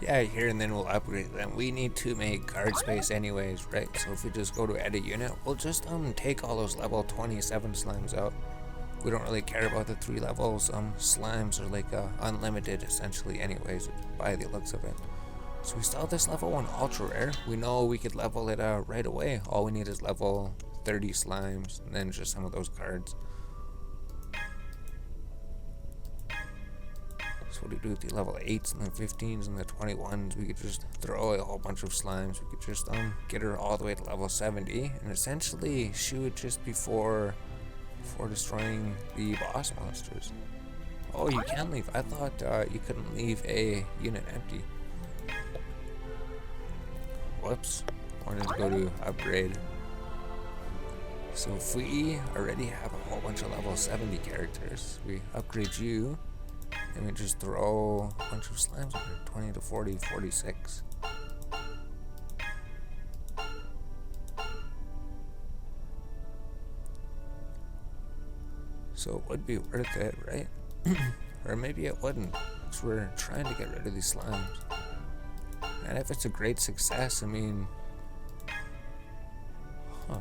Yeah, here and then we'll upgrade them. We need to make card space anyways, right? So if we just go to edit unit, we'll just take all those level 27 slimes out. We don't really care about the 3 levels. Slimes are like unlimited essentially anyways by the looks of it. So we still have this level 1 ultra rare. We know we could level it right away. All we need is level 30 slimes and then just some of those cards. So what do we do with the level 8s and the 15s and the 21s? We could just throw a whole bunch of slimes. We could just get her all the way to level 70 and essentially shoot just before destroying the boss monsters. Oh, you can leave. I thought you couldn't leave a unit empty. Whoops. Wanted to go to upgrade. So if we already have a whole bunch of level 70 characters, we upgrade you. And we just throw a bunch of slimes in here, 20 to 40, 46. So it would be worth it, right? Or maybe it wouldn't, because we're trying to get rid of these slimes. And if it's a great success, I mean... Huh.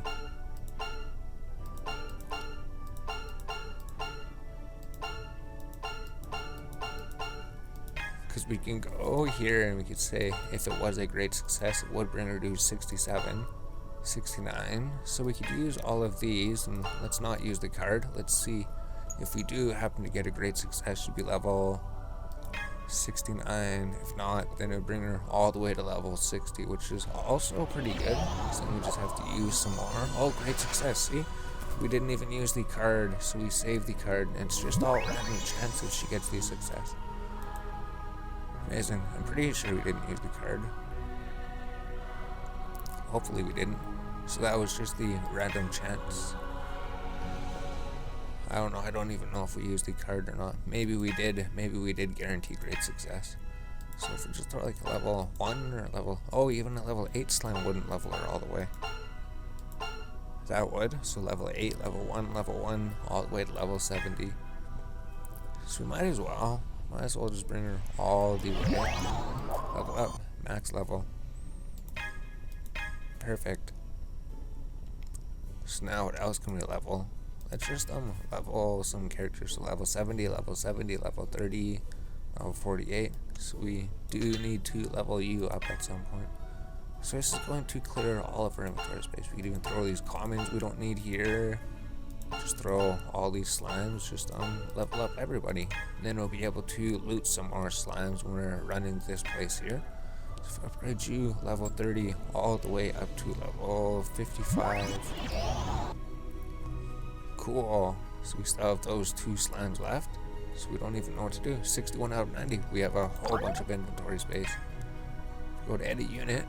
Because we can go here and we could say if it was a great success, it would bring her to 67, 69. So we could use all of these, and let's not use the card. Let's see if we do happen to get a great success, should be level 69. If not, then it would bring her all the way to level 60, which is also pretty good. So then we just have to use some more. Oh, great success, see? We didn't even use the card, so we saved the card, and it's just all random chances she gets the success. Amazing. I'm pretty sure we didn't use the card. Hopefully we didn't. So that was just the random chance. I don't know. I don't even know if we used the card or not. Maybe we did. Maybe we did guarantee great success. So if we just throw like a level 1 or level... Oh, even a level 8 slime wouldn't level her all the way. That would. So level 8, level 1, all the way to level 70. So we might as well. Might as well just bring her all the way level up, max level. Perfect. So now what else can we level? Let's just level some characters. So level 70, level 70, level 30, level 48. So we do need to level you up at some point. So this is going to clear all of our inventory space. We can even throw these commons we don't need here. Just throw all these slimes, just level up everybody. And then we'll be able to loot some more slimes when we're running this place here. So if I upgrade you level 30 all the way up to level 55. Cool. So we still have those 2 slimes left. So we don't even know what to do. 61 out of 90. We have a whole bunch of inventory space. If we go to edit unit,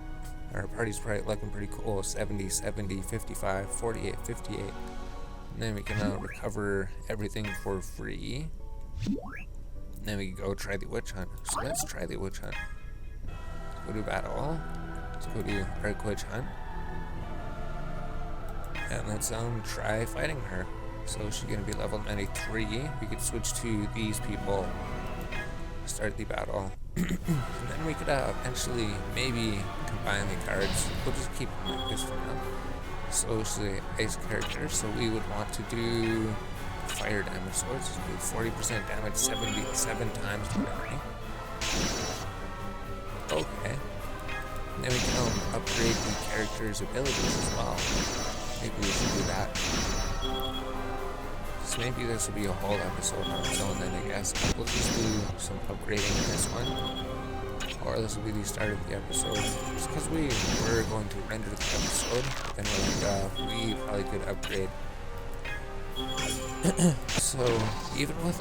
our party's probably looking pretty cool. 70, 70, 55, 48, 58. And then we can recover everything for free. And then we can go try the witch hunt. So let's try the witch hunt. Let's go to battle. Let's go to Arc Witch Hunt. And let's try fighting her. So she's gonna be level 93. We could switch to these people. Start the battle. And then we could eventually maybe combine the cards. We'll just keep them like this for now. So she's a base character, so we would want to do fire damage. So let's just do 40% damage 77 times per enemy. Okay. And then we can upgrade the character's abilities as well. Maybe we should do that. So maybe this will be a whole episode on its own then, I guess. We'll just do some upgrading in this one. Or this will be the start of the episode. Just because we were going to render the episode, and we probably could upgrade. So even with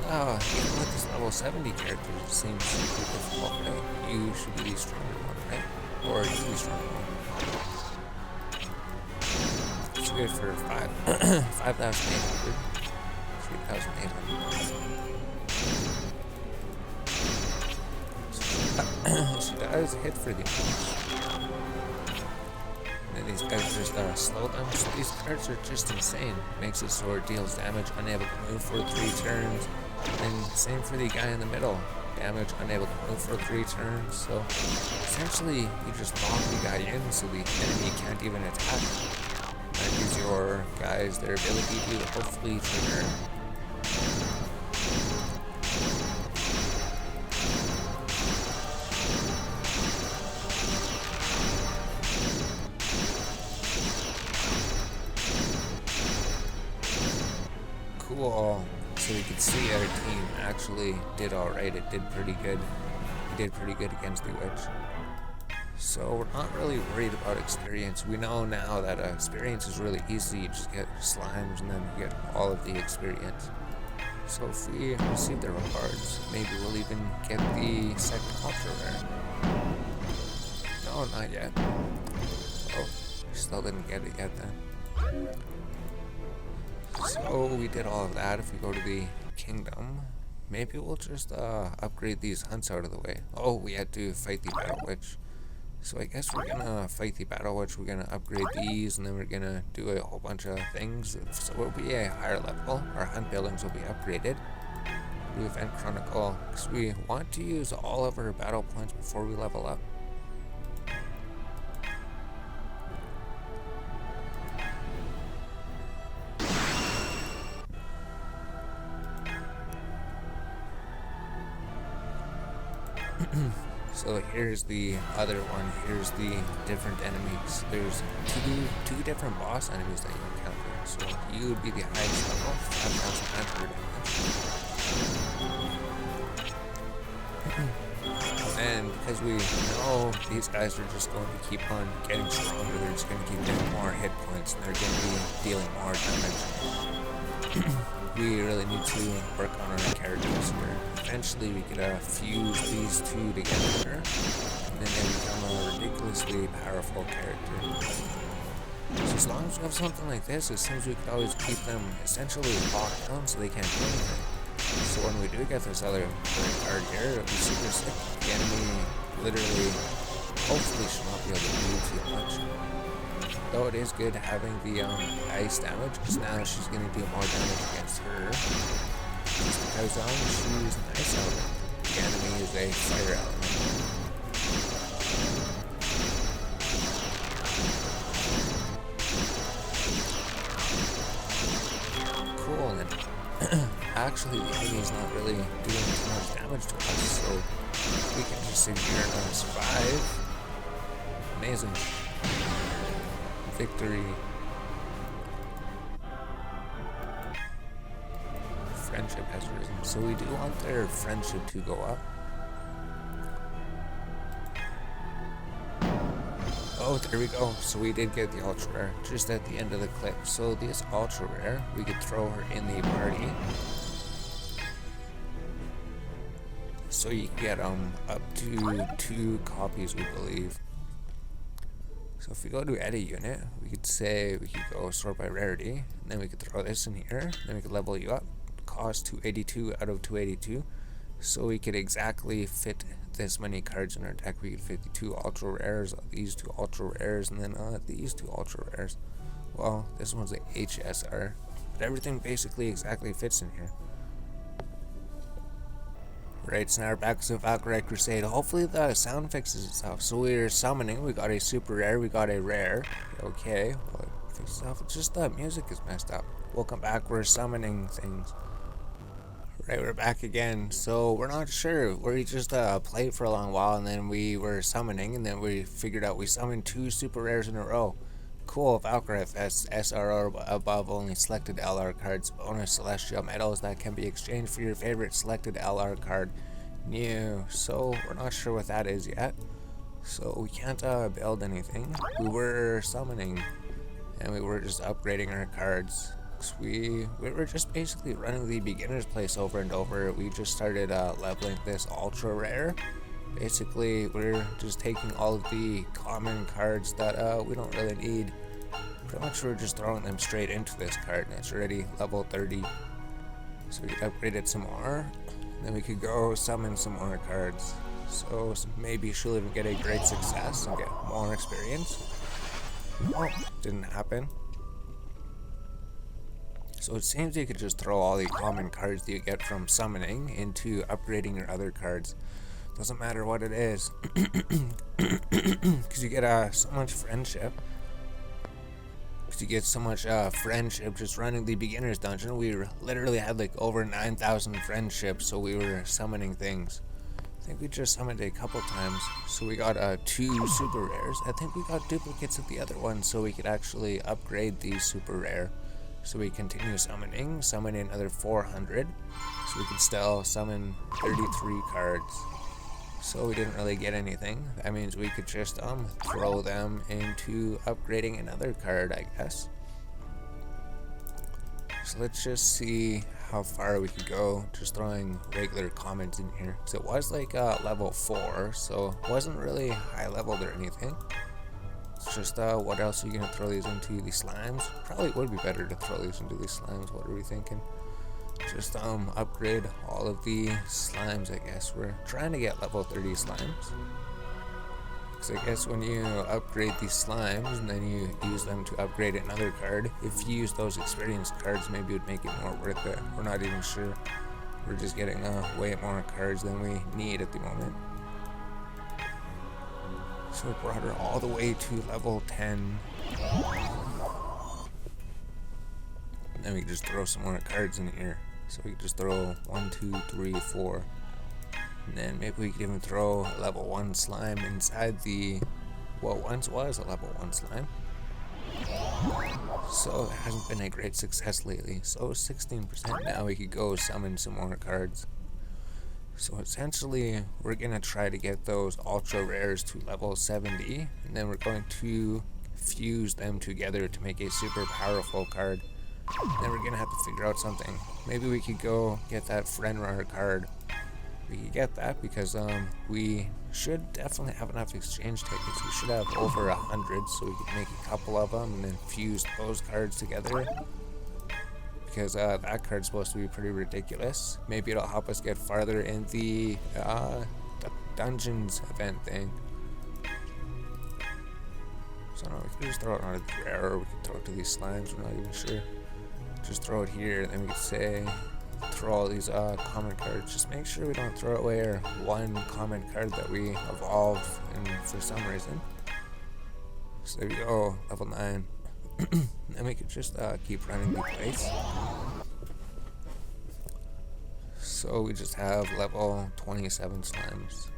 this level 70 character, it seems super difficult, right? You should be the stronger one, right? Or you should be the stronger one. It's good for 5,800. 3,800. She does hit for the and then these guys just slow them. So these cards are just insane. Makes it so it deals damage, unable to move for 3 turns. And same for the guy in the middle. damage, unable to move for 3 turns. So essentially, you just lock the guy in so the enemy can't even attack. That gives your guys their ability to hopefully trigger. Cool. So you can see our team actually did alright. It did pretty good. We did pretty good against the witch. So we're not really worried about experience. We know now that experience is really easy. You just get slimes and then you get all of the experience. So if we receive the rewards, maybe we'll even get the second ultra rare. No, not yet. Oh, still didn't get it yet then. So we did all of that. If we go to the kingdom, maybe we'll just upgrade these hunts out of the way. Oh, we had to fight the battle witch. So I guess we're gonna fight the battle witch, we're gonna upgrade these, and then we're gonna do a whole bunch of things. So it'll be a higher level. Our hunt buildings will be upgraded. Do event chronicle, because we want to use all of our battle points before we level up. So here's the other one. Here's the different enemies. There's two different boss enemies that you encounter. So you would be the highest level, 5,900 damage. And because we know these guys are just going to keep on getting stronger, they're just going to keep getting more hit points, and they're going to be dealing more damage. We really need to work on our characters here. Eventually we could fuse these two together, and then they become a ridiculously powerful character. So as long as we have something like this, it seems we could always keep them essentially locked down so they can't do anything. So when we do get this other card here, it'll be super sick. The enemy literally, hopefully, should not be able to do too much. Though it is good having the ice damage, because now she's going to do more damage against her. Just because she's an ice element. The enemy is a fire element. Cool, and actually the enemy is not really doing too much damage to us, so we can just sit here and survive. Amazing. Victory. Friendship has risen. So we do want their friendship to go up. Oh, there we go. So we did get the ultra rare just at the end of the clip. So this ultra rare, we could throw her in the party. So you can get up to 2 copies, we believe. So if we go to edit unit, we could say we could go sort by rarity, and then we could throw this in here, then we could level you up. Cost 282 out of 282. So we could exactly fit this many cards in our deck. We could fit the 2 ultra rares, these 2 ultra rares, and then these 2 ultra rares. Well, this one's a HSR, but everything basically exactly fits in here. Right, so now we're back to Valkyrie Crusade. Hopefully the sound fixes itself. So we're summoning, we got a super rare, we got a rare. Okay, well, it fixes itself. It's just the music is messed up. Welcome back, we're summoning things. Right, we're back again. So we're not sure. We just played for a long while, and then we were summoning, and then we figured out we summoned 2 super rares in a row. Cool, Valkyrie Fest, SRR above only selected LR cards, bonus celestial medals that can be exchanged for your favorite selected LR card. New, so we're not sure what that is yet. So we can't build anything. We were summoning, and we were just upgrading our cards. We were just basically running the beginner's place over and over. We just started leveling this ultra rare. Basically, we're just taking all of the common cards that we don't really need. Pretty much we're just throwing them straight into this card, and it's already level 30. So we could upgrade it some more, and then we could go summon some more cards. So maybe she'll even get a great success and get more experience. Oh, didn't happen. So it seems you could just throw all the common cards that you get from summoning into upgrading your other cards. Doesn't matter what it is, because you get so much friendship. Because you get so much friendship just running the beginner's dungeon. We literally had like over 9,000 friendships, so we were summoning things. I think we just summoned a couple times, so we got 2 super rares. I think we got duplicates of the other one, so we could actually upgrade the super rare. So we continue summon another 400, so we could still summon 33 cards. So we didn't really get anything. That means we could just throw them into upgrading another card, I guess. So let's just see how far we could go just throwing regular commons in here. Because it was like level 4, so it wasn't really high leveled or anything. It's just what else are you going to throw these into? The slimes? Probably would be better to throw these into the slimes. What are we thinking? Just upgrade all of the slimes, I guess. We're trying to get level 30 slimes. Because I guess when you upgrade these slimes and then you use them to upgrade another card, if you use those experience cards, maybe it would make it more worth it. We're not even sure. We're just getting way more cards than we need at the moment. So we brought her all the way to level 10. And then we can just throw some more cards in here. So we can just throw 1, 2, 3, 4. And then maybe we could even throw a level 1 slime inside the what once was a level 1 slime. So it hasn't been a great success lately. So 16% now we could go summon some more cards. So essentially we're going to try to get those ultra rares to level 70. And then we're going to fuse them together to make a super powerful card. Then we're gonna have to figure out something. Maybe we could go get that friend runner card. We could get that because we should definitely have enough exchange tickets. We should have over 100, so we could make a couple of them and then fuse those cards together. Because that card's supposed to be pretty ridiculous. Maybe it'll help us get farther in the dungeons event thing. So no, we could just throw it on a rare, or we could throw it to these slimes. We're not even sure. Just throw it here, and then we could say, throw all these common cards. Just make sure we don't throw away our 1 common card that we evolve in for some reason. So there we go, level 9. Then we could just keep running the place. So we just have level 27 slimes.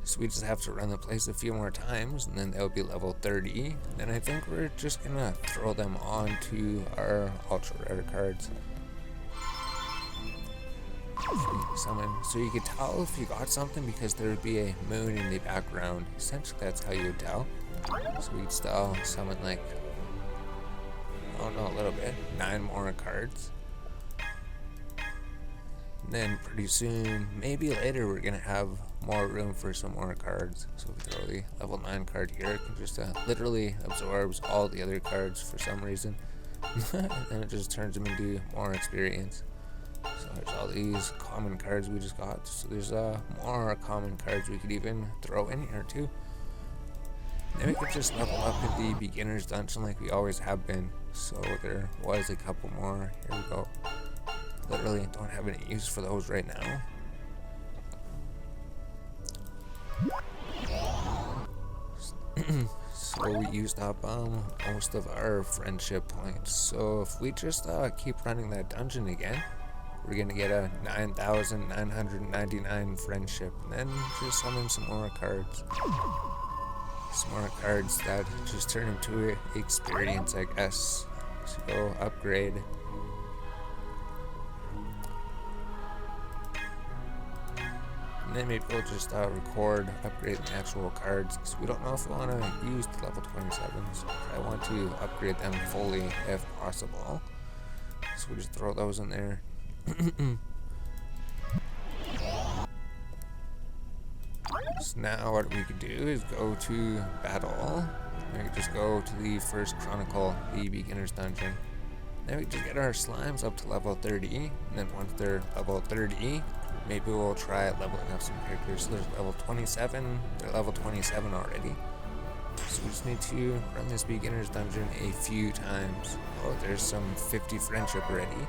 So we just have to run the place a few more times, and then that would be level 30. Then I think we're just gonna throw them onto our ultra rare cards. Summon. So you could tell if you got something because there would be a moon in the background. Essentially, that's how you would tell. So we'd still summon like, oh no, a little bit, 9 more cards. And then pretty soon, maybe later, we're gonna have more room for some more cards. So we throw the level 9 card here. It can just literally absorbs all the other cards for some reason. And it just turns them into more experience. So there's all these common cards we just got. So there's more common cards we could even throw in here too. Then we could just level up in the beginner's dungeon like we always have been. So there was a couple more. Here we go. Literally don't have any use for those right now. So we used up most of our friendship points. So if we just keep running that dungeon again, we're gonna get a 9,999 friendship, and then just summon some more cards. Some more cards that just turn into experience, I guess. So go upgrade. And then maybe we'll just record upgrading the actual cards, because we don't know if we want to use the level 27s. I want to upgrade them fully if possible. So we just throw those in there. So now what we could do is go to battle. We can just go to the first chronicle, the beginner's dungeon. Then we just get our slimes up to level 30. And then once they're level 30, maybe we'll try leveling up some characters. So there's level 27. They're level 27 already. So we just need to run this beginner's dungeon a few times. Oh, there's some 50 friendship already.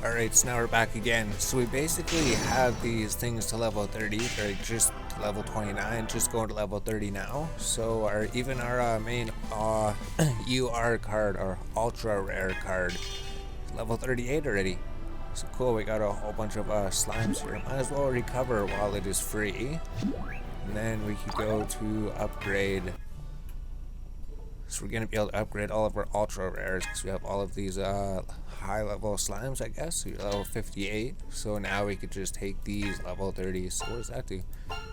Alright, so now we're back again. So we basically have these things to level 30. They're just to level 29, just going to level 30 now. So even our main UR card, our ultra rare card, level 38 already. So cool, we got a whole bunch of slimes here. Might as well recover while it is free. And then we could go to upgrade. So we're going to be able to upgrade all of our ultra rares because we have all of these high level slimes, I guess. So you're level 58. So now we could just take these level 30s. So what does that do?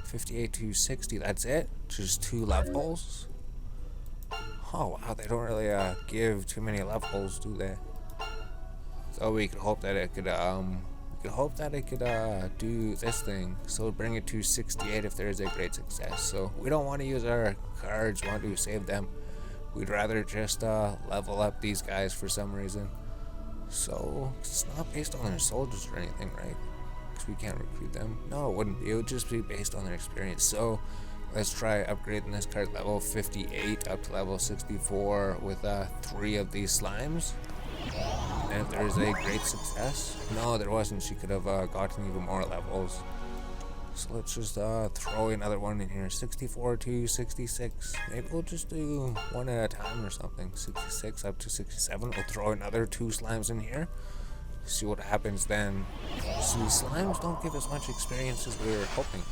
58 to 60, that's it? Just 2 levels? Oh wow, they don't really give too many levels, do they? So we could hope that it could do this thing. So bring it to 68 if there is a great success. So we don't want to use our cards, we want to save them. We'd rather just level up these guys for some reason. So it's not based on their soldiers or anything, right? Because we can't recruit them. No, it wouldn't be. It would just be based on their experience. So let's try upgrading this card level 58 up to level 64 with 3 of these slimes. And if there's a great success, no, there wasn't. She could have gotten even more levels. So let's just throw another one in here. 64 to 66. Maybe we'll just do one at a time or something. 66 up to 67. We'll throw another 2 slimes in here. See what happens then. See, slimes don't give as much experience as we were hoping.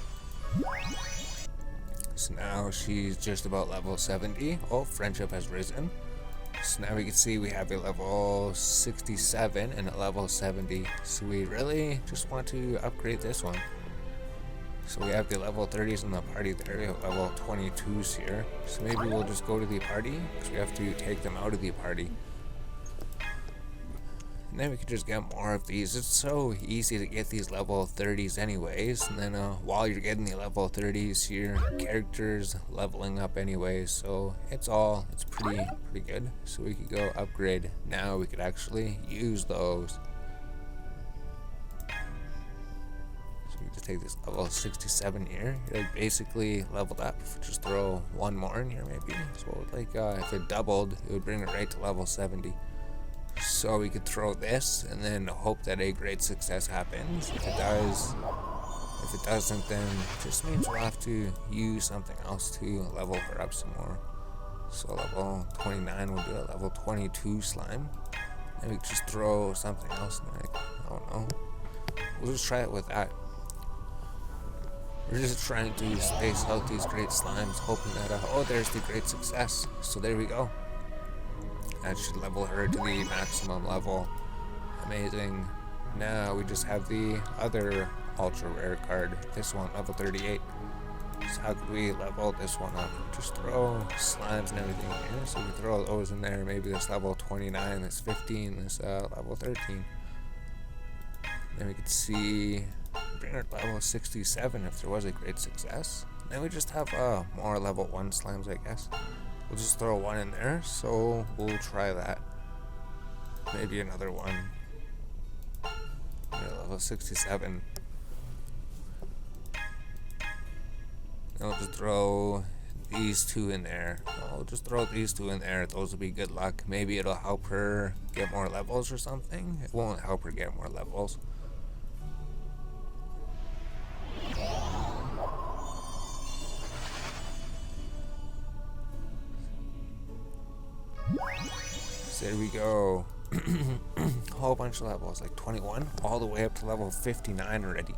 So now she's just about level 70. Oh, friendship has risen. So now we can see we have a level 67 and a level 70. So we really just want to upgrade this one. So we have the level 30s in the party there, we have level 22s here. So maybe we'll just go to the party, because we have to take them out of the party. And then we can just get more of these. It's so easy to get these level 30s anyways. And then while you're getting the level 30s, your character's leveling up anyways. So it's pretty good. So we could go upgrade. Now we could actually use those. To take this level 67 here, you're like basically leveled up. If we just throw one more in here, maybe. So like if it doubled, it would bring it right to level 70. So we could throw this and then hope that a great success happens. If it doesn't, then it just means we'll have to use something else to level her up some more. So level 29 will do a level 22 slime. And we could just throw something else in there. I don't know. We'll just try it with that. We're just trying to space out these great slimes, hoping that, oh, there's the great success. So there we go. That should level her to the maximum level. Amazing. Now we just have the other ultra rare card. This one, level 38. So how could we level this one up? Just throw slimes and everything in here. So we throw those in there. Maybe this level 29, this 15, this level 13. Then we could see bring her to level 67 if there was a great success. Then we just have more level 1 slimes, I guess. We'll just throw one in there, so we'll try that. Maybe another one. Yeah, level 67. I'll just throw these 2 in there. I'll just throw these 2 in there. Those will be good luck. Maybe it'll help her get more levels or something. It won't help her get more levels. So there we go. Whole bunch of levels, like 21, all the way up to level 59 already.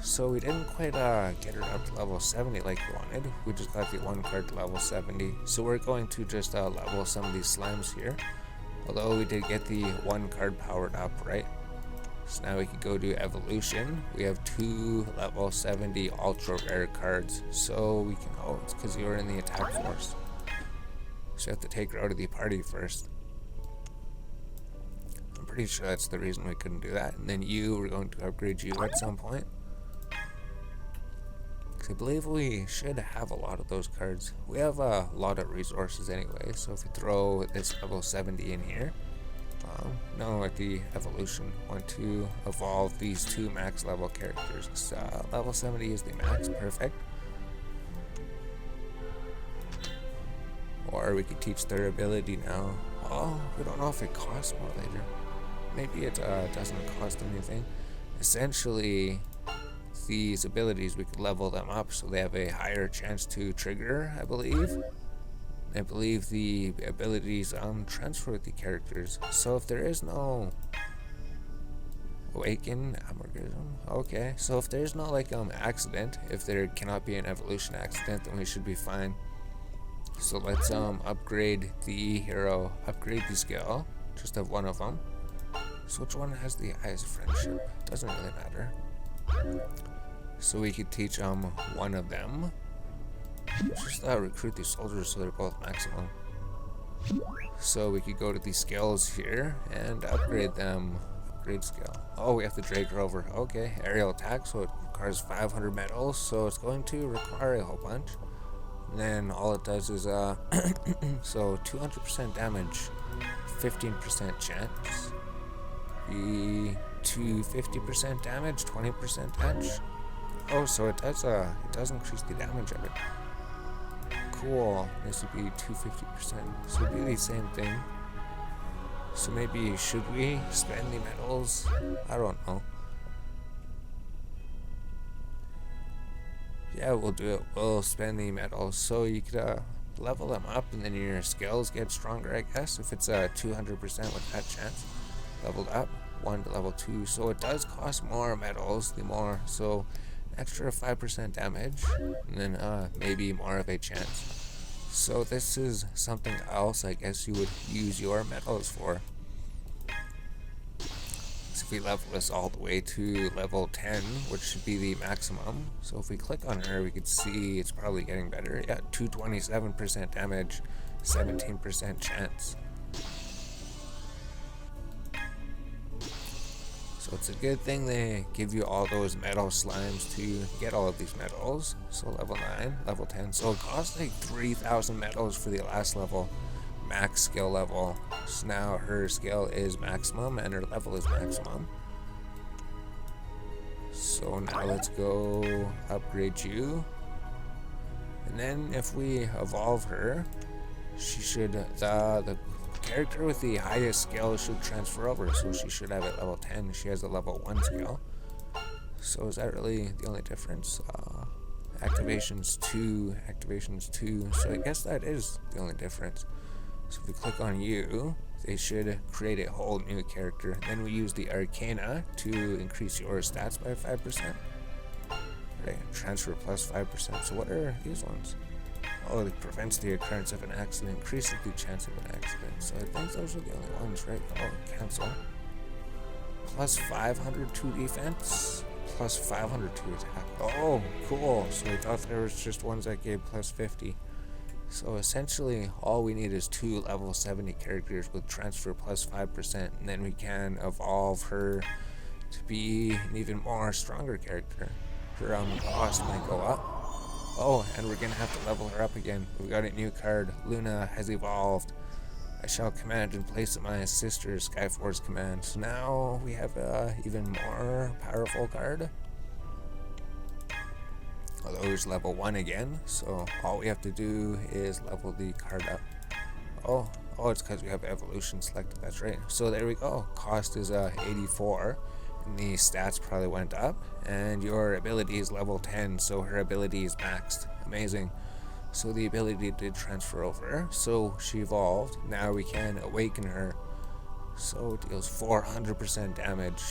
So we didn't quite get her up to level 70 like we wanted. We just got the 1 card to level 70. So we're going to just level some of these slimes here. Although we did get the 1 card powered up, right? So now we can go to evolution. We have 2 level 70 ultra rare cards. So we can, oh, it's because you were in the attack force. So you have to take her out of the party first. I'm pretty sure that's the reason we couldn't do that. And then we're going to upgrade you at some point. Because I believe we should have a lot of those cards. We have a lot of resources anyway. So if we throw this level 70 in here, No, like the evolution. Want to evolve these 2 max level characters. Level 70 is the max, perfect. Or we could teach their ability now. Oh, we don't know if it costs more later. Maybe it doesn't cost anything. Essentially, these abilities, we could level them up so they have a higher chance to trigger, I believe. I believe the abilities transfer with the characters. So if there is no awaken amalgam, okay. So if there's no like accident, if there cannot be an evolution accident, then we should be fine. So let's upgrade the hero, upgrade the skill, just have one of them. So which one has the eyes of friendship? Doesn't really matter. So we could teach one of them. Just recruit these soldiers so they're both maximum. So we could go to these skills here and upgrade them. Upgrade skill. Oh, we have the Drake Rover. Okay, aerial attack, so it requires 500 medals, so it's going to require a whole bunch. And then all it does is so 200% damage, 15% chance. To 50% damage, 20% damage. Oh, so it does increase the damage of it. Cool. This would be 250%. So it'd be the same thing. So maybe should we spend the medals? I don't know. Yeah, we'll do it. We'll spend the medals. So you could level them up and then your skills get stronger, I guess. If it's 200% with that chance. Leveled up. 1 to level 2. So it does cost more medals the more. So extra 5% damage, and then maybe more of a chance. So this is something else I guess you would use your medals for. So if we level this all the way to level 10, which should be the maximum. So if we click on her, we could see it's probably getting better. Yeah, 227% damage, 17% chance. So it's a good thing they give you all those metal slimes to get all of these medals. So level 9, level 10. So it costs like 3,000 medals for the last level. Max skill level. So now her skill is maximum and her level is maximum. So now let's go upgrade you. And then if we evolve her, she should, the character with the highest skill should transfer over, so she should have at level 10. She has a level 1 skill. So is that really the only difference? Activations 2, activations 2. So I guess that is the only difference. So if we click on you, they should create a whole new character. Then we use the Arcana to increase your stats by 5%. Right, transfer plus 5%. So what are these ones? Oh, it prevents the occurrence of an accident, increases the chance of an accident. So I think those are the only ones, right? Oh, cancel. Plus 500 to defense, plus 500 to attack. Oh, cool. So I thought there was just ones that gave plus 50. So essentially, all we need is 2 level 70 characters with transfer plus 5%, and then we can evolve her to be an even more stronger character. Her cost might go up. Oh, and we're gonna have to level her up again. We got a new card. Luna has evolved. I shall command in place of my sister Skyforce command. So now we have a even more powerful card. Although it's level 1 again, so all we have to do is level the card up. Oh, it's because we have evolution selected. That's right. So there we go. Cost is 84. And the stats probably went up, and your ability is level 10, so her ability is maxed. Amazing. So the ability did transfer over, so she evolved. Now we can awaken her, so it deals 400% damage.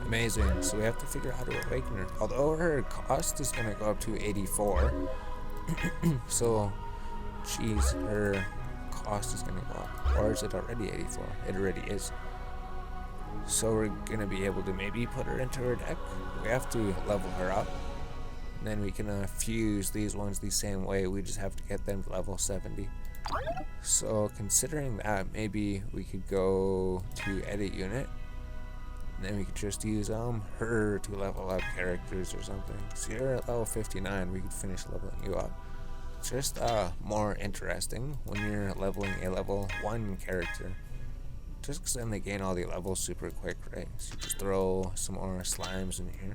Amazing. So we have to figure out how to awaken her. Although her cost is going to go up to 84, so geez, her cost is going to go up. Or is it already 84? It already is. So we're going to be able to maybe put her into her deck. We have to level her up. And then we can fuse these ones the same way. We just have to get them to level 70. So considering that, maybe we could go to edit unit. And then we could just use her to level up characters or something. So you're at level 59. We could finish leveling you up. Just more interesting when you're leveling a level 1 character. just because then they gain all the levels super quick, right? So you just throw some more slimes in here.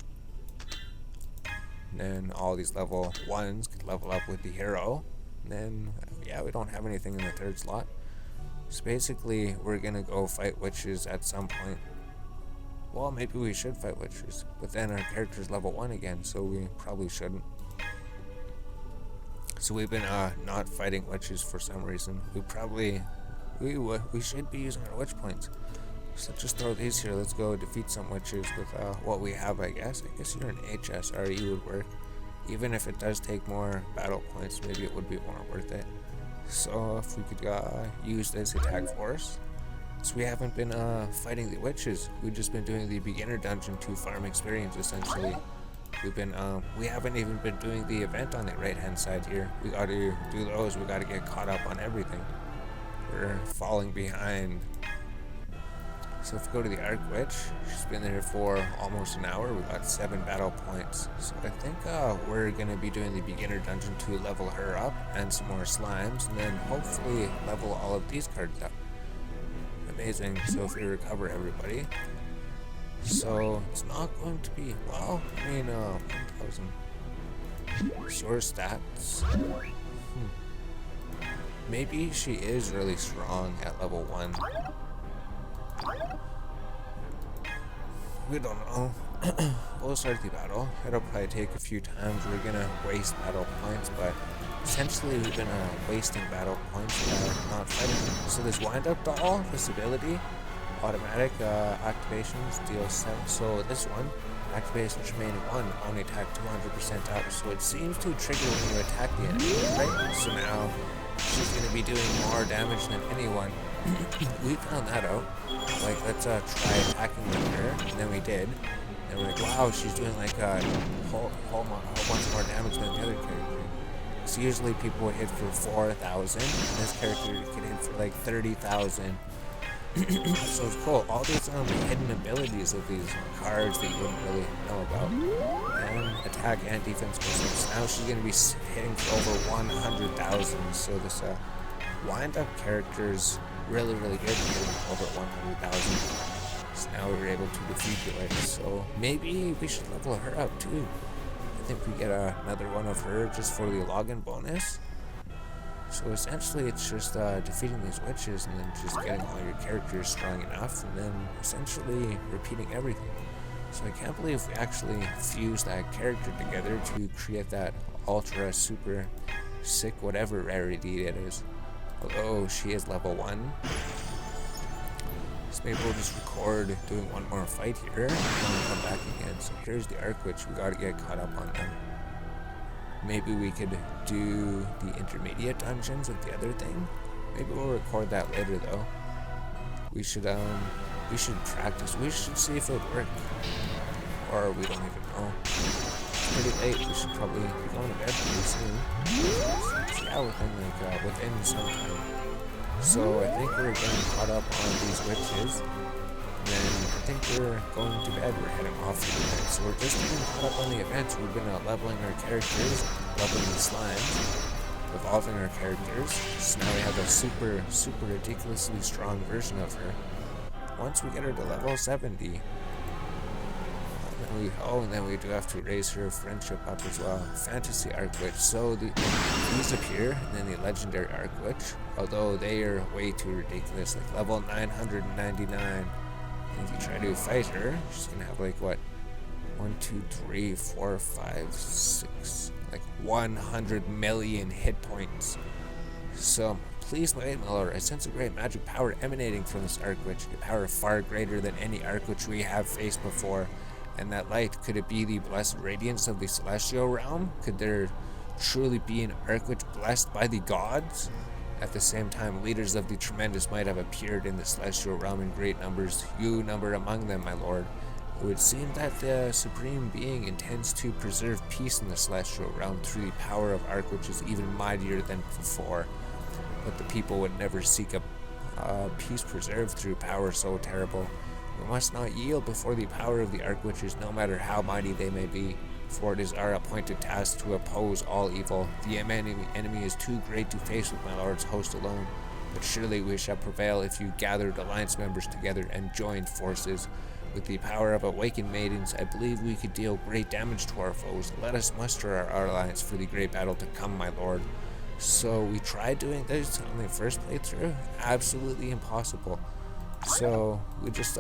And then all these level 1s could level up with the hero. And then, yeah, we don't have anything in the third slot. So basically, we're going to go fight witches at some point. Well, maybe we should fight witches. But then our character's level 1 again, so we probably shouldn't. So we've been not fighting witches for some reason. We should be using our witch points. So just throw these here. Let's go defeat some witches with what we have, I guess. I guess you're an HSRE would work. Even if it does take more battle points, maybe it would be more worth it. So if we could use this attack force. So we haven't been fighting the witches. We've just been doing the beginner dungeon to farm experience, essentially. We haven't even been doing the event on the right hand side here. We got to do those. We got to get caught up on everything. We're falling behind. So if we go to the Arc Witch, she's been there for almost an hour. We got 7 battle points. So I think we're going to be doing the beginner dungeon to level her up and some more slimes, and then hopefully level all of these cards up. Amazing. So if we recover everybody. So it's not going to be, well, I mean, 1,000. Sure stats. Maybe she is really strong at level 1. We don't know. We'll start the battle. It'll probably take a few times. We're gonna waste battle points, but essentially we've been wasting battle points not fighting. So this wind-up doll, this ability, automatic activations deals 7. So this one activates each remaining one, only attack 200% up. So it seems to trigger when you attack the enemy, right? So now she's going to be doing more damage than anyone. We found that out. Like, let's try attacking with her, and then we did. And we're like, wow, she's doing like a whole bunch more damage than the other character. So usually people would hit for 4,000, and this character could hit for like 30,000. So it's cool. All these hidden abilities of these cards that you wouldn't really know about. And attack and defense business. Now she's going to be hitting for over 100,000. So this wind-up character's really good, hitting over 100,000. So now we were able to defeat the witch. So maybe we should level her up too. I think we get another one of her just for the login bonus. So essentially it's just defeating these witches and then just getting all your characters strong enough and then essentially repeating everything. So I can't believe we actually fused that character together to create that ultra super sick whatever rarity it is. Although she is level 1. So maybe we'll just record doing one more fight here and then we'll come back again. So here's the Arc Witch. We gotta get caught up on them. Maybe we could do the intermediate dungeons with the other thing. Maybe we'll record that later though. We should practice. We should see if it would work. Or we don't even know. It's pretty late. We should probably be going to bed pretty soon. Yeah, within some time. So I think we're getting caught up on these witches. Then I think we're going to bed. We're heading off to the event. So we're just getting caught up on the events. We've been leveling our characters, leveling the slimes, evolving our characters. So now we have a super ridiculously strong version of her. Once we get her to level 70, then we do have to raise her friendship up as well. Fantasy Arc Witch. So these appear, and then the legendary Arc Witch. Although they are way too ridiculous, like level 999. If you try to fight her, she's gonna have like what? 1, 2, 3, 4, 5, 6, like 100 million hit points. So please wait, my lord. I sense a great magic power emanating from this Arc Witch, a power far greater than any Arc Witch we have faced before. And that light, could it be the blessed radiance of the celestial realm? Could there truly be an Arc Witch blessed by the gods? At the same time, leaders of the tremendous might have appeared in the celestial realm in great numbers. You number among them, my lord. It would seem that the supreme being intends to preserve peace in the celestial realm through the power of Arc Witches even mightier than before. But the people would never seek a peace preserved through power so terrible. We must not yield before the power of the Arc Witches, no matter how mighty they may be, for it is our appointed task to oppose all evil. The enemy is too great to face with my lord's host alone. but surely we shall prevail if you gathered alliance members together and joined forces. With the power of awakened maidens, I believe we could deal great damage to our foes. Let us muster our alliance for the great battle to come, my lord. So we tried doing this on the first playthrough. Absolutely impossible. So we just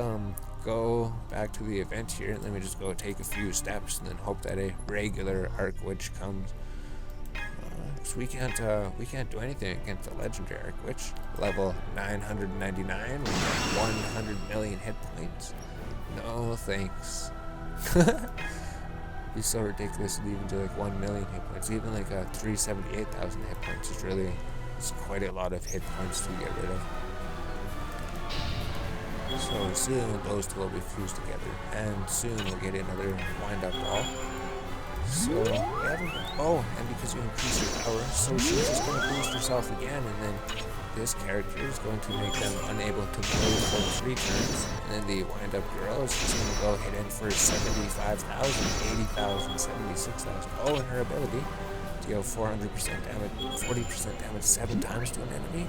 go back to the event here, and then we just go take a few steps and then hope that a regular arc witch comes. So we can't do anything against the legendary arc witch. Level 999 with 100 million hit points. No thanks. Be so ridiculous to even do like 1 million hit points. Even like 378,000 hit points is really, it's quite a lot of hit points to get rid of. So soon those two will be fused together, and soon we'll get another wind-up doll. So we haven't. Oh, and because you increase your power, so she's just going to boost herself again, and then this character is going to make them unable to move for 3 turns. And then the wind-up girl is just going to go hit in for 75,000, 80,000, 76,000. Oh, and her ability deal 400% damage, 40% damage 7 times to an enemy.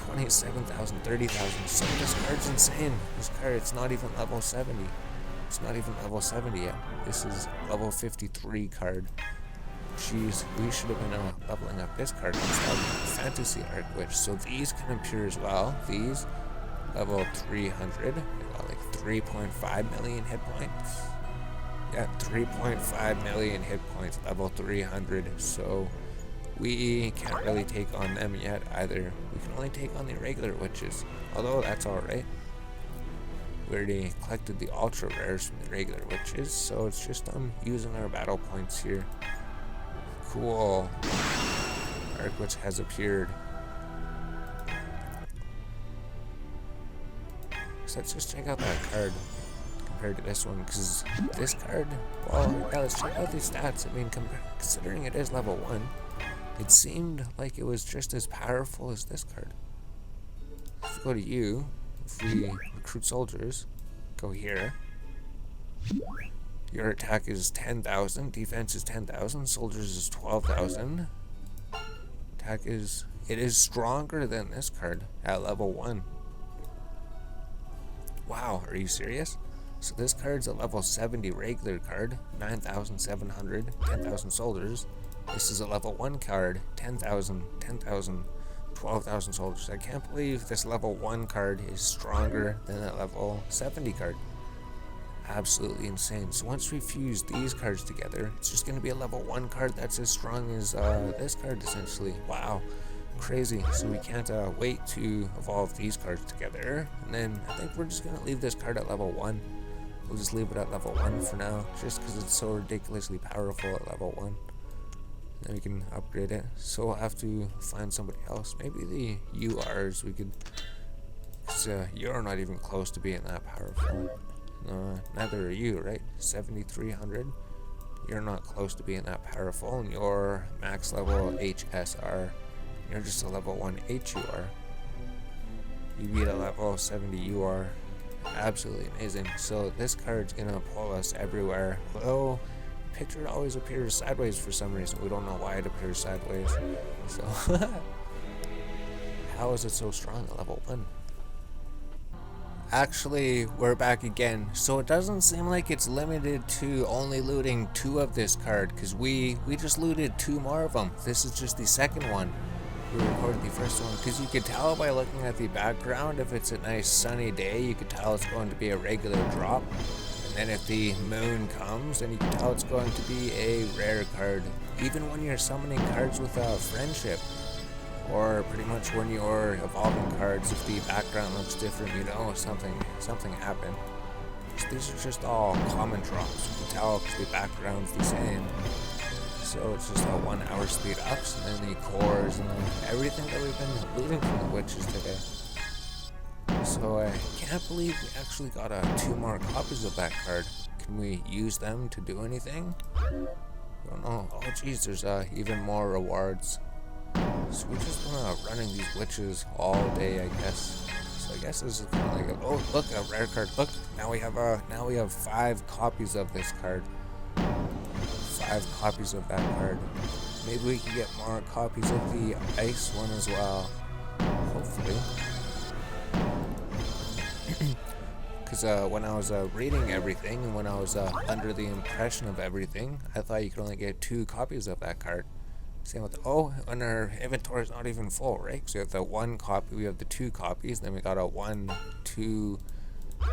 27,000, 30,000. So this card's insane. This card, it's not even level 70. It's not even level 70 yet. This is level 53 card. Jeez, we should have been leveling up this card instead. Fantasy Arc Witch. So these can appear as well. These, level 300. They got like 3.5 million hit points. Yeah, 3.5 million hit points, level 300. So we can't really take on them yet either. We can only take on the regular witches, although that's alright. We already collected the ultra rares from the regular witches, so it's just using our battle points here. Cool. Arc Witch has appeared. So let's just check out that card compared to this one, because this card, well, yeah, let's check out these stats. I mean, considering it is level 1, it seemed like it was just as powerful as this card. If we go to you, if we recruit soldiers, go here. Your attack is 10,000, defense is 10,000, soldiers is 12,000. Attack is, it is stronger than this card at level 1. Wow, are you serious? So this card's a level 70 regular card, 9,700, 10,000 soldiers. This is a level 1 card, 10,000, 10,000, 12,000 soldiers. I can't believe this level 1 card is stronger than that level 70 card. Absolutely insane. So once we fuse these cards together, it's just going to be a level 1 card that's as strong as this card essentially. Wow, crazy. So we can't wait to evolve these cards together. And then I think we're just going to leave this card at level 1. We'll just leave it at level 1 for now, just because it's so ridiculously powerful at level 1. Then we can upgrade it. So we'll have to find somebody else. Maybe the URs we could, because you're not even close to being that powerful. Neither are you, right? 7,300. You're not close to being that powerful, and you're max level HSR. You're just a level 1 HUR. You beat a level 70 UR. Absolutely amazing. So this card's gonna pull us everywhere. Although picture always appears sideways for some reason. We don't know why it appears sideways. So how is it so strong at level 1? Actually, we're back again. So it doesn't seem like it's limited to only looting 2 of this card, because we just looted 2 more of them. This is just the second one. We recorded the first one, because you could tell by looking at the background, if it's a nice sunny day, you could tell it's going to be a regular drop. And if the moon comes, then you can tell it's going to be a rare card. Even when you're summoning cards with a friendship, or pretty much when you're evolving cards, if the background looks different, you know something happened. So these are just all common drops. You can tell because the background's the same. So it's just 1 hour speed ups, and then the cores, and then everything that we've been looting from the witches today. So I can't believe we actually got 2 more copies of that card. Can we use them to do anything? I don't know. Oh geez, there's even more rewards. So we're just running these witches all day, I guess. So I guess this is kind of like oh look, a rare card. Look, now we have 5 copies of this card. 5 copies of that card. Maybe we can get more copies of the ice one as well. hopefully. Because when I was reading everything and when I was under the impression of everything, I thought you could only get 2 copies of that card. Same with and our inventory is not even full, right? So we have the 1 copy, we have the 2 copies, then we got a 1, 2,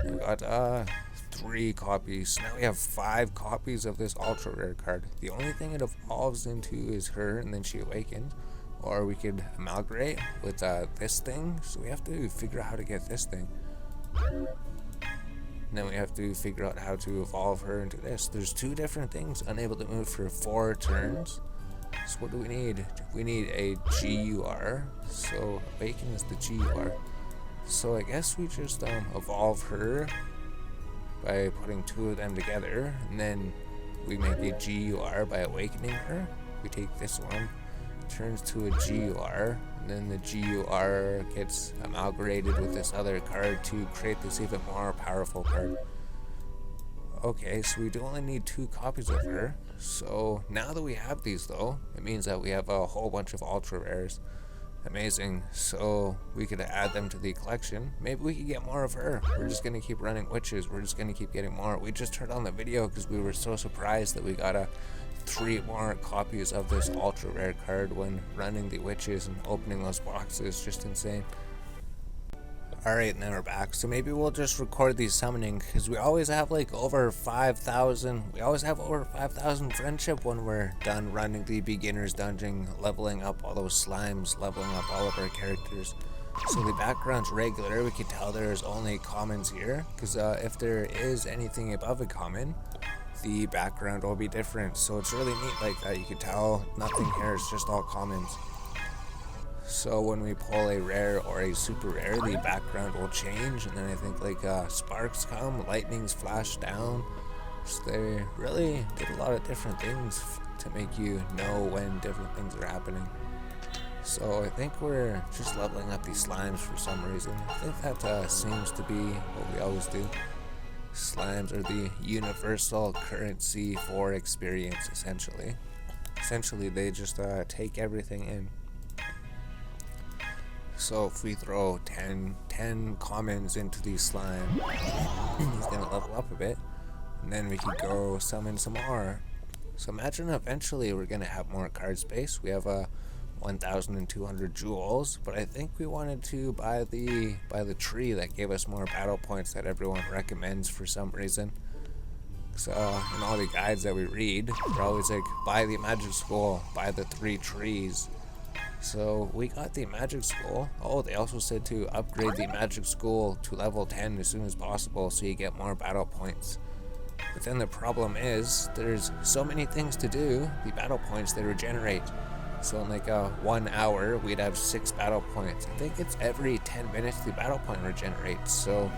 we got 3 copies. Now we have 5 copies of this ultra rare card. The only thing it evolves into is her, and then she awakens. Or we could amalgamate with this thing. So we have to figure out how to get this thing. And then we have to figure out how to evolve her into this. There's 2 different things. Unable to move for 4 turns. So what do we need? We need a GUR. So awaken is the GUR. So I guess we just evolve her by putting 2 of them together, and then we make a GUR by awakening her. We take this one, turns to a GUR, and then the GUR gets amalgamated with this other card to create this even more powerful card. Okay, so we do only need 2 copies of her. So now that we have these though, it means that we have a whole bunch of ultra rares. Amazing. So we could add them to the collection. Maybe we could get more of her. We're just gonna keep running witches. We're just gonna keep getting more. We just turned on the video because we were so surprised that we got 3 more copies of this ultra rare card when running the witches and opening those boxes. Just insane. Alright, now we're back. So maybe we'll just record these summoning because we always have like over 5,000. We always have over 5,000 friendship when we're done running the beginner's dungeon, leveling up all those slimes, leveling up all of our characters. So the background's regular. We can tell there's only commons here because if there is anything above a common, the background will be different. So it's really neat like that. You can tell nothing here. It's just all commons. So when we pull a rare or a super rare, the background will change, and then I think like sparks come, lightnings flash down. So they really did a lot of different things to make you know when different things are happening. So I think we're just leveling up these slimes for some reason. I think that seems to be what we always do. Slimes are the universal currency for experience, essentially. Essentially, they just take everything in. So if we throw 10 commons into the slime, he's gonna level up a bit, and then we could go summon some more. So imagine eventually we're gonna have more card space. We have 1,200 jewels, but I think we wanted to buy the tree that gave us more battle points that everyone recommends for some reason. So in all the guides that we read, they're always like, buy the magic school, buy the 3 trees. So we got the magic school. Oh, they also said to upgrade the magic school to level 10 as soon as possible so you get more battle points. But then the problem is there's so many things to do. The battle points, they regenerate. So in like 1 hour we'd have 6 battle points. I think it's every 10 minutes the battle point regenerates. So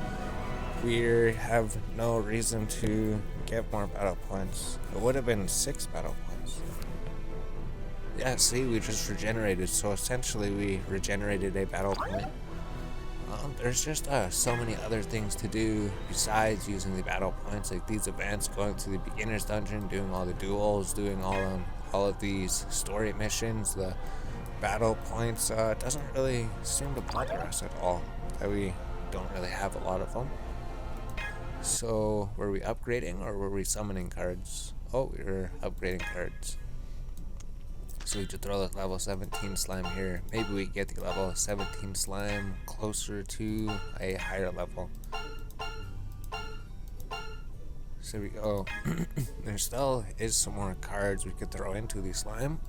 we have no reason to get more battle points. It would have been 6 battle points. Yeah, see, we just regenerated, so essentially we regenerated a battle point. There's just so many other things to do besides using the battle points, like these events, going to the beginner's dungeon, doing all the duels, doing all of these story missions. The battle points doesn't really seem to bother us at all, that we don't really have a lot of them. So, were we upgrading or were we summoning cards? Oh, we were upgrading cards. So we could throw the level 17 slime here. Maybe we get the level 17 slime closer to a higher level. So there we go. There still is some more cards we could throw into the slime.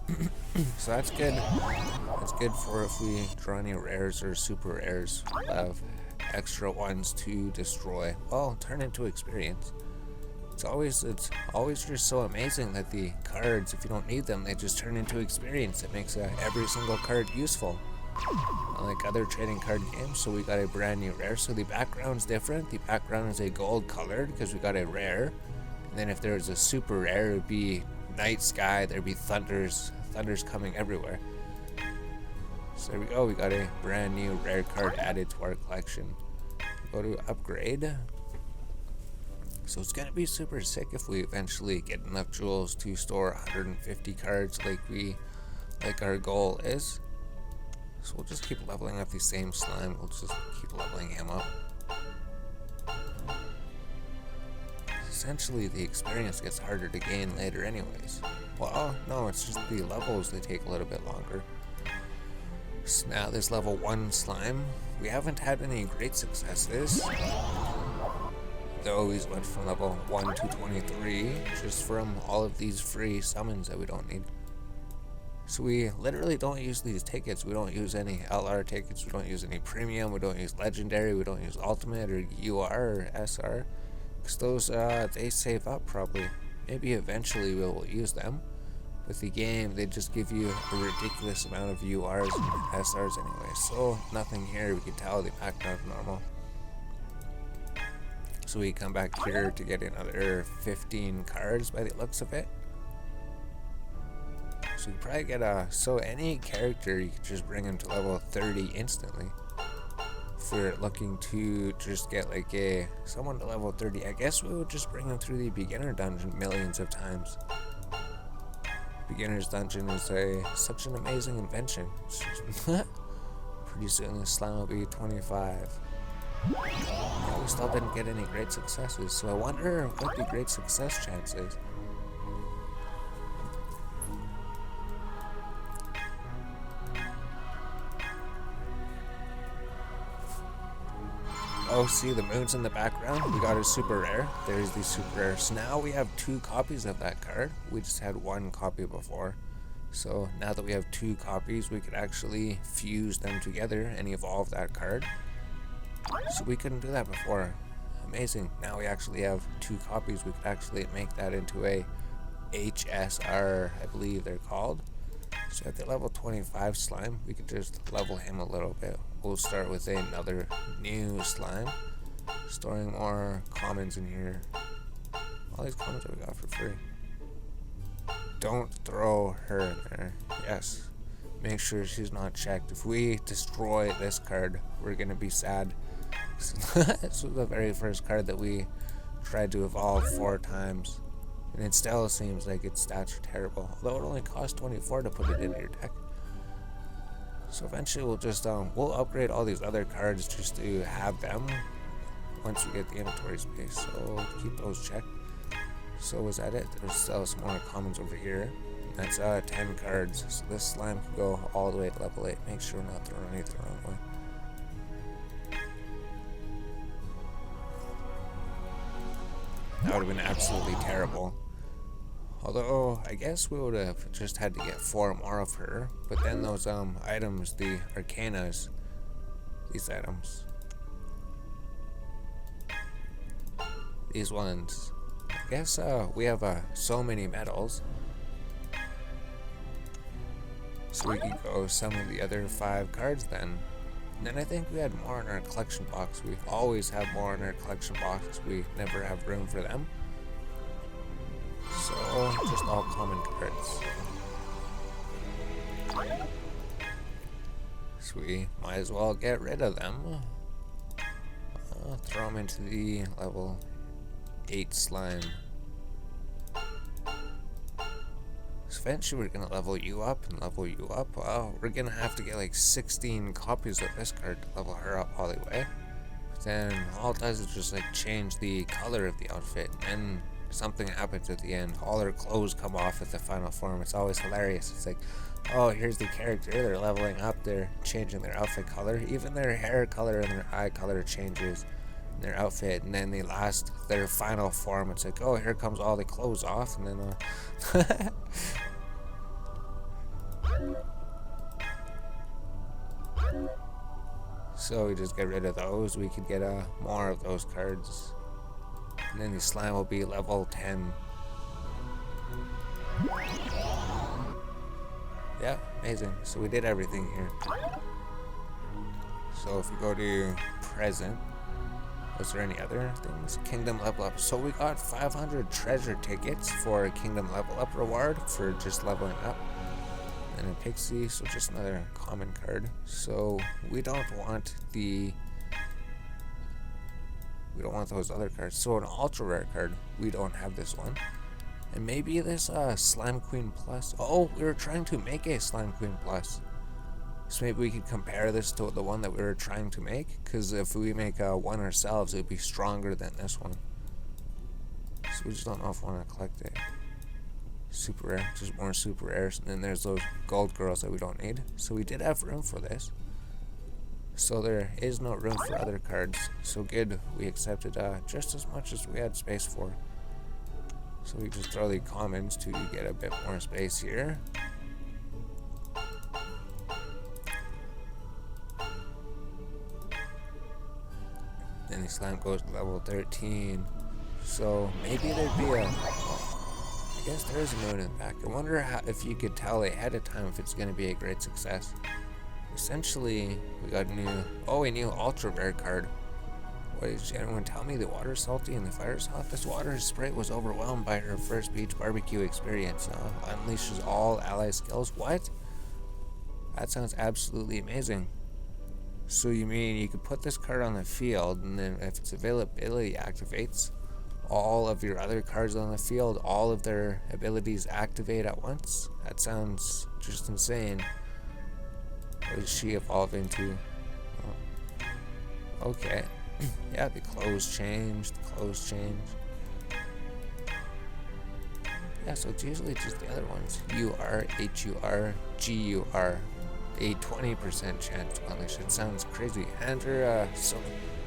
So that's good. That's good for if we draw any rares or super rares. We'll have extra ones to destroy. Well, turn into experience. It's always just so amazing that the cards, if you don't need them, they just turn into experience. It makes every single card useful. Unlike other trading card games, so we got a brand new rare. So the background's different. The background is a gold colored because we got a rare. And then if there was a super rare, it would be night sky. There'd be thunders coming everywhere. So there we go. We got a brand new rare card added to our collection. Go to upgrade. So it's gonna be super sick if we eventually get enough jewels to store 150 cards like our goal is. So we'll just keep leveling up the same slime. We'll just keep leveling him up. Essentially, the experience gets harder to gain later anyways. Well, no, it's just the levels, they take a little bit longer. So now this level 1 slime, we haven't had any great successes. They always went from level 1 to 23, just from all of these free summons that we don't need. So we literally don't use these tickets. We don't use any LR tickets. We don't use any premium. We don't use legendary. We don't use ultimate or UR or SR. Because those, they save up probably. Maybe eventually we will use them. With the game, they just give you a ridiculous amount of URs and SRs anyway. So nothing here. We can tell the background normal. So we come back here to get another 15 cards by the looks of it. So you probably get so any character you can just bring him to level 30 instantly. If we're looking to just get like someone to level 30, I guess we would just bring him through the beginner dungeon millions of times. Beginner's dungeon is such an amazing invention. Pretty soon this slime will be 25. Yeah, we still didn't get any great successes, so I wonder what the great success chance is. Oh, see the moon's in the background? We got a super rare. There's the super rare. So now we have 2 copies of that card. We just had 1 copy before. So now that we have 2 copies, we could actually fuse them together and evolve that card. So we couldn't do that before. Amazing. Now we actually have 2 copies. We could actually make that into a HSR, I believe they're called. So at the level 25 slime, we could just level him a little bit. We'll start with another new slime. Storing more commons in here. All these commons that we got for free. Don't throw her in there. Yes. Make sure she's not checked. If we destroy this card, we're gonna be sad. This was the very first card that we tried to evolve 4 times. And it still seems like its stats are terrible. Although it only costs 24 to put it in your deck. So eventually we'll just, we'll upgrade all these other cards just to have them once we get the inventory space. So keep those checked. So was that it? There's still some more commons over here. That's 10 cards. So this slime can go all the way to level 8. Make sure we're not throwing anything the wrong way. That would have been absolutely terrible. Although, I guess we would have just had to get 4 more of her. But then those items, the Arcanas, these items. These ones. I guess we have so many medals. So we could go some of the other 5 cards then. And then I think we had more in our collection box. We always have more in our collection box. We never have room for them. So, just all common cards. So we might as well get rid of them. Throw them into the level 8 slime. So eventually we're gonna level you up and level you up. Well, we're gonna have to get like 16 copies of this card to level her up all the way. But then all it does is just like change the color of the outfit, and something happens at the end. All their clothes come off at the final form. It's always hilarious. It's like, oh, here's the character, they're leveling up, they're changing their outfit color. Even their hair color and their eye color changes in their outfit, and then their final form, it's like, oh, here comes all the clothes off, and then so we just get rid of those. We could get more of those cards. And then the slime will be level 10. Yeah, amazing. So we did everything here. So if we go to present, was there any other things? Kingdom level up. So we got 500 treasure tickets for a kingdom level up reward for just leveling up. And a pixie, so just another common card. So we don't want those other cards. So an ultra rare card, we don't have this one. And maybe this Slime Queen Plus. Oh, we were trying to make a Slime Queen Plus. So maybe we could compare this to the one that we were trying to make, because if we make one ourselves, it would be stronger than this one. So we just don't know if we want to collect it. Super rare, just more super rares. And then there's those gold girls that we don't need. So we did have room for this. So there is no room for other cards. So good, we accepted just as much as we had space for. So we just throw the commons to get a bit more space here. Then the slime goes to level 13. So maybe there'd be a... I guess there is a moon in the back. I wonder if you could tell ahead of time if it's going to be a great success. Essentially, we got a new ultra rare card. What did anyone tell me? The water's salty and the fire's hot. This water sprite was overwhelmed by her first beach barbecue experience. Unleashes all ally skills. What? That sounds absolutely amazing. So you mean you could put this card on the field, and then if its availability activates, all of your other cards on the field, all of their abilities activate at once? That sounds just insane. What did she evolve into? Oh. Okay. Yeah, the clothes changed. Yeah, so it's usually just the other ones. UR, HUR, GUR. A 20% chance to unleash. It sounds crazy. And her, so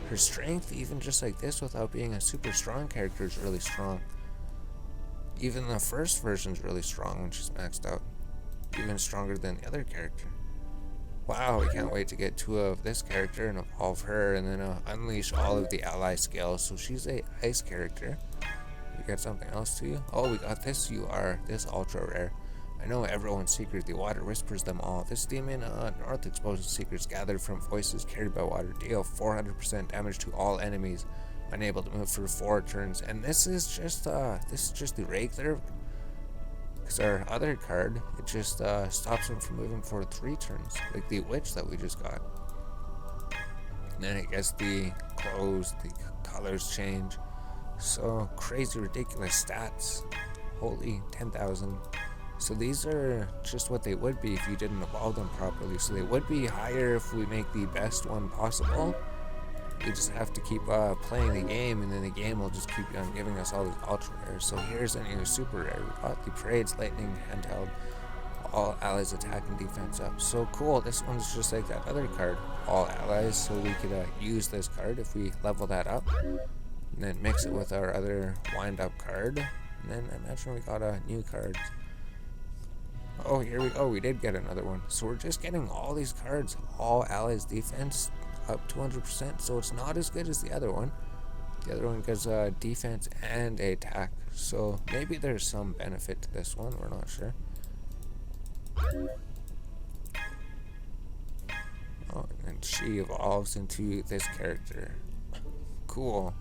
her strength, even just like this, without being a super strong character, is really strong. Even the first version's really strong when she's maxed out. Even stronger than the other character. Wow, we can't wait to get 2 of this character and evolve her, and then unleash all of the ally skills. So she's a ice character. We got something else to you? Oh, we got this UR, this ultra rare. I know everyone's secret, the water whispers them all. This demon north exposes secrets gathered from voices carried by water. Deal 400% damage to all enemies, unable to move for 4 turns. And this is just the regular, because our other card, it just stops them from moving for 3 turns, like the witch that we just got. And then I guess the clothes, the colors change. So crazy, ridiculous stats. Holy 10,000. So these are just what they would be if you didn't evolve them properly. So they would be higher if we make the best one possible. We just have to keep playing the game, and then the game will just keep on giving us all these ultra rares. So here's a new super rare. We got the Parade's Lightning handheld. All allies attack and defense up. So cool. This one's just like that other card. All allies. So we could use this card if we level that up. And then mix it with our other wind up card. And then imagine we got a new card. Oh, here we go. We did get another one. So we're just getting all these cards. All allies defense up 200%. So it's not as good as the other one. The other one gets defense and attack. So maybe there's some benefit to this one. We're not sure. Oh, and she evolves into this character. Cool.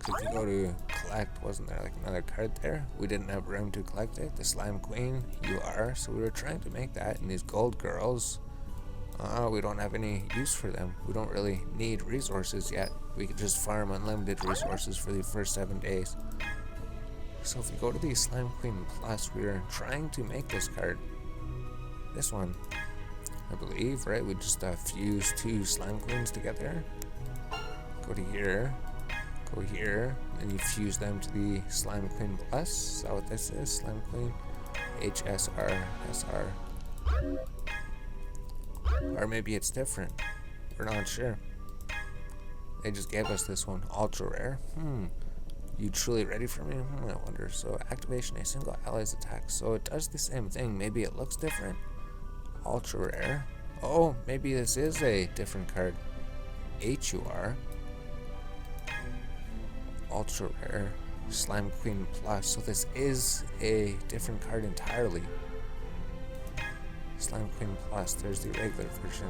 So if you go to collect, wasn't there like another card there? We didn't have room to collect it. The Slime Queen, UR. So we were trying to make that. And these gold girls, we don't have any use for them. We don't really need resources yet. We could just farm unlimited resources for the first 7 days. So if we go to the Slime Queen Plus, we were trying to make this card. This one, I believe, right? We just fuse 2 Slime Queens together. Go to here. Go here, and you fuse them to the Slime Queen Plus. Is that what this is? Slime Queen HSR SR. Or maybe it's different. We're not sure. They just gave us this one, ultra rare. You truly ready for me? I wonder. So activation, a single ally's attack. So it does the same thing. Maybe it looks different. Ultra rare. Oh, maybe this is a different card. HUR. Ultra rare. Slime Queen Plus. So this is a different card entirely. Slime Queen Plus. There's the regular version.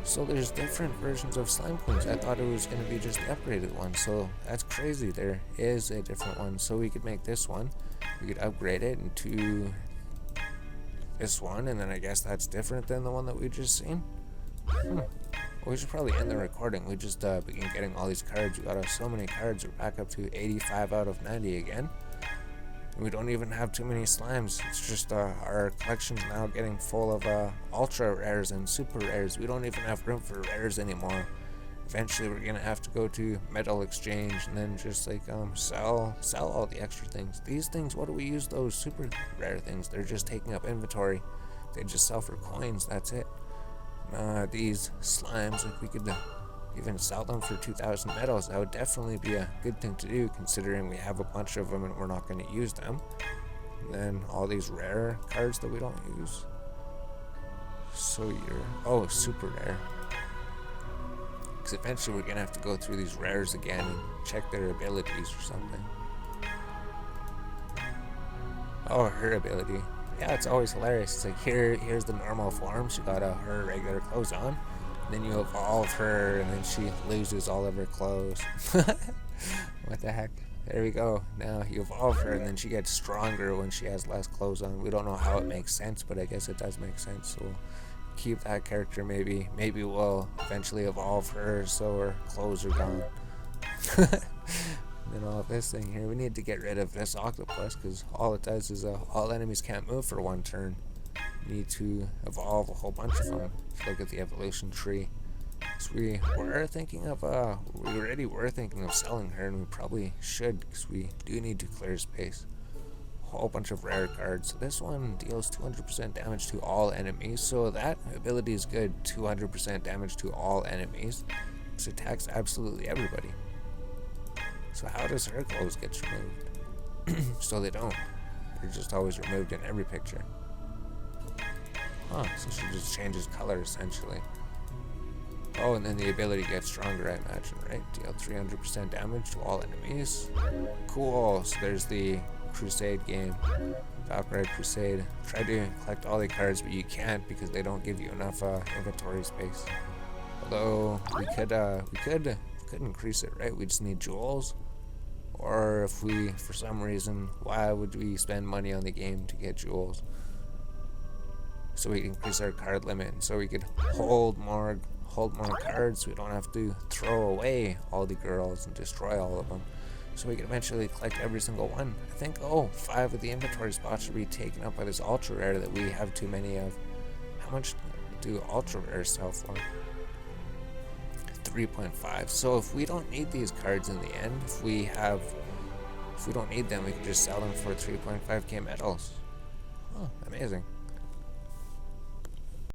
So there's different versions of Slime Queens. I thought it was going to be just the upgraded one. So that's crazy. There is a different one. So we could make this one. We could upgrade it into this one. And then I guess that's different than the one that we just seen. We should probably end the recording. We just began getting all these cards. We got so many cards. We're back up to 85 out of 90 again. We don't even have too many slimes. It's just our collection's now getting full of ultra rares and super rares. We don't even have room for rares anymore. Eventually we're gonna have to go to metal exchange and then just like sell all the extra things. These things, what do we use those super rare things? They're just taking up inventory. They just sell for coins, that's it. These slimes, like we could even sell them for 2,000 metals. That would definitely be a good thing to do, considering we have a bunch of them and we're not going to use them. And then all these rare cards that we don't use. So super rare. Because eventually we're going to have to go through these rares again and check their abilities or something. Oh, her ability. Yeah, it's always hilarious. It's like, here's the normal form. She got her regular clothes on. Then you evolve her, and then she loses all of her clothes. What the heck? There we go. Now you evolve her, and then she gets stronger when she has less clothes on. We don't know how it makes sense, but I guess it does make sense. So we'll keep that character. Maybe we'll eventually evolve her so her clothes are gone. And then all this thing here, we need to get rid of this octopus, because all it does is all enemies can't move for one turn. We need to evolve a whole bunch of them. Look at the evolution tree. So we already were thinking of selling her, and we probably should, because we do need to clear space. A whole bunch of rare cards. So this one deals 200% damage to all enemies, so that ability is good. 200% damage to all enemies. This attacks absolutely everybody. So how does her clothes get removed? So they don't. They're just always removed in every picture. Huh, so she just changes color essentially. Oh, and then the ability gets stronger, I imagine, right? Deal 300% damage to all enemies. Cool, so there's the Crusade game. Valkyrie Crusade. Try to collect all the cards, but you can't because they don't give you enough inventory space. Although we could increase it, right? We just need jewels. Or if we, for some reason, why would we spend money on the game to get jewels? So we increase our card limit, and so we could hold more cards. We don't have to throw away all the girls and destroy all of them. So we can eventually collect every single one. I think 5 of the inventory spots should be taken up by this ultra rare that we have too many of. How much do ultra rares sell for? 3.5. So if we don't need these cards in the end, if we don't need them, we can just sell them for 3.5k metals. Oh, amazing.